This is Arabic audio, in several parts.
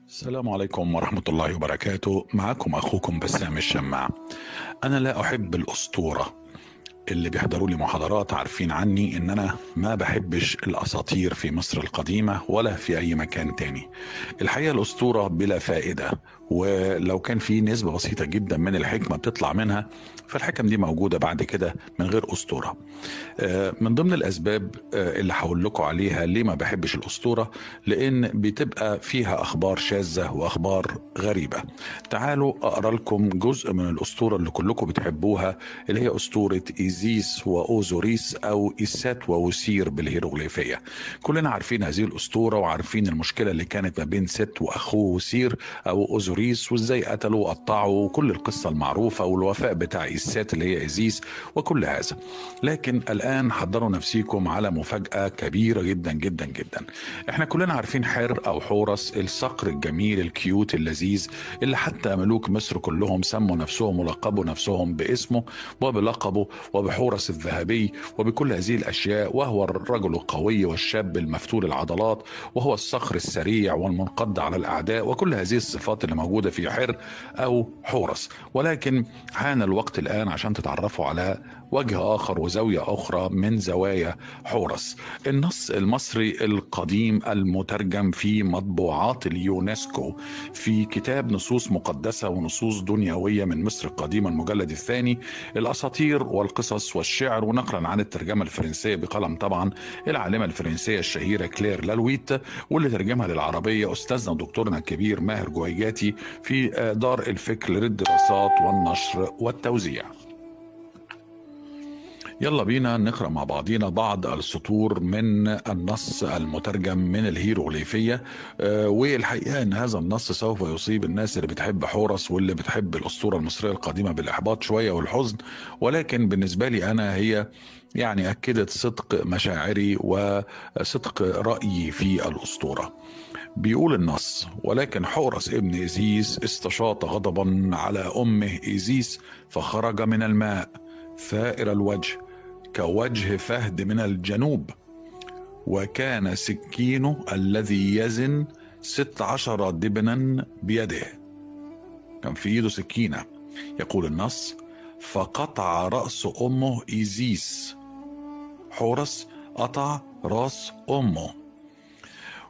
السلام عليكم ورحمة الله وبركاته. معكم أخوكم بسام الشماع. أنا لا أحب الأسطورة. اللي بيحضروا لي محاضرات عارفين عني ان انا ما بحبش الاساطير في مصر القديمة ولا في اي مكان تاني. الحقيقة الاسطورة بلا فائدة، ولو كان في نسبة بسيطة جدا من الحكمة بتطلع منها فالحكم دي موجودة بعد كده من غير اسطورة. من ضمن الاسباب اللي هقول لكم عليها ليه ما بحبش الاسطورة، لان بتبقى فيها اخبار شاذة واخبار غريبة. تعالوا اقرا لكم جزء من الاسطورة اللي كلكم بتحبوها، اللي هي اسطورة ايزيس واوزوريس او ايسات ووسير بالهيروغليفية. كلنا عارفين هذه الاسطورة وعارفين المشكلة اللي كانت ما بين ست واخوه وسير او اوزوريس، وازاي قتلوا وقطعوا وكل القصة المعروفة والوفاء بتاع ايسات اللي هي ايزيس وكل هذا. لكن الآن حضروا نفسيكم على مفاجأة كبيرة جدا جدا جدا. احنا كلنا عارفين حر أو حورس، الصقر الجميل الكيوت اللذيذ اللي حتى ملوك مصر كلهم سموا نفسهم ولقبوا نفسهم باسمه وبلقبه وبحورس الذهبي وبكل هذه الأشياء، وهو الرجل القوي والشاب المفتول العضلات، وهو الصقر السريع والمنقض على الأعداء، وكل هذه الصفات اللي موجودة في حر أو حورس. ولكن حان الوقت الآن عشان تتعرفوا على وجه آخر وزاوية أخرى من زوايا حورس. النص المصري القديم المترجم في مطبوعات اليونسكو في كتاب نصوص مقدسة ونصوص دنيوية من مصر القديمة المجلد الثاني، الأساطير والقصص والشعر، ونقلا عن الترجمة الفرنسية بقلم طبعا العالمة الفرنسية الشهيرة كلير لالويت، واللي ترجمها للعربية أستاذنا دكتورنا الكبير ماهر جويجاتي في دار الفكر للدراسات والنشر والتوزيع. يلا بينا نقرأ مع بعضينا بعض السطور من النص المترجم من الهيروغليفية. والحقيقة ان هذا النص سوف يصيب الناس اللي بتحب حورس واللي بتحب الأسطورة المصرية القديمة بالإحباط شوية والحزن، ولكن بالنسبة لي أنا هي يعني أكدت صدق مشاعري وصدق رأيي في الأسطورة. بيقول النص: ولكن حورس ابن إيزيس استشاط غضبا على أمه إيزيس، فخرج من الماء ثائر الوجه كوجه فهد من الجنوب، وكان سكينه الذي يزن 16 دبنا بيده. كان في ايده سكينة. يقول النص: فقطع رأس أمه إيزيس. حورس قطع رأس أمه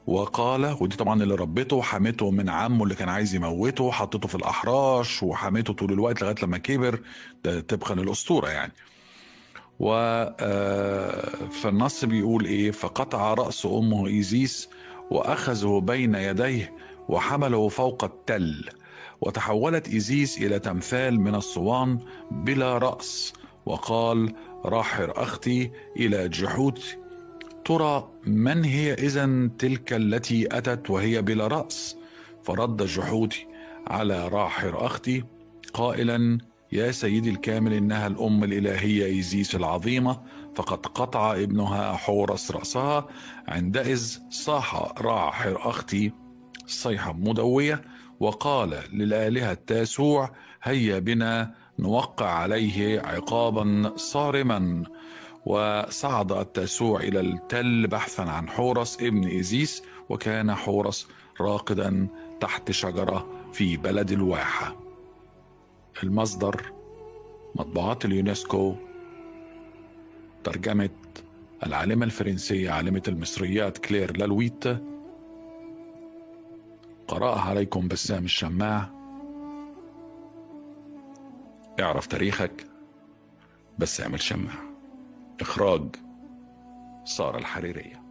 وقال، ودي طبعا اللي ربته حمته من عمه اللي كان عايز يموته، حطته في الأحراش وحمته طول الوقت لغاية لما كبر، ده طبقا للأسطورة يعني. فالنص بيقول ايه: فقطع رأس امه ايزيس واخذه بين يديه وحمله فوق التل، وتحولت ايزيس الى تمثال من الصوان بلا رأس، وقال: راحر اختي الى جحوت، ترى من هي اذن تلك التي اتت وهي بلا رأس؟ فرد جحوتي على راحر اختي قائلا: يا سيدي الكامل، انها الام الالهيه ايزيس العظيمه، فقد قطع ابنها حورس راسها. عندئذ صاح راحر اختي صيحه مدويه وقال للالهه التاسوع: هيا بنا نوقع عليه عقابا صارما. وصعد التاسوع إلى التل بحثا عن حورس ابن إيزيس، وكان حورس راقدا تحت شجرة في بلد الواحة. المصدر مطبوعات اليونسكو، ترجمة العالمة الفرنسية عالمة المصريات كلير لالويت، قرأها عليكم بسام الشماع. اعرف تاريخك بس اعمل شماع. إخراج سارة الحريرية.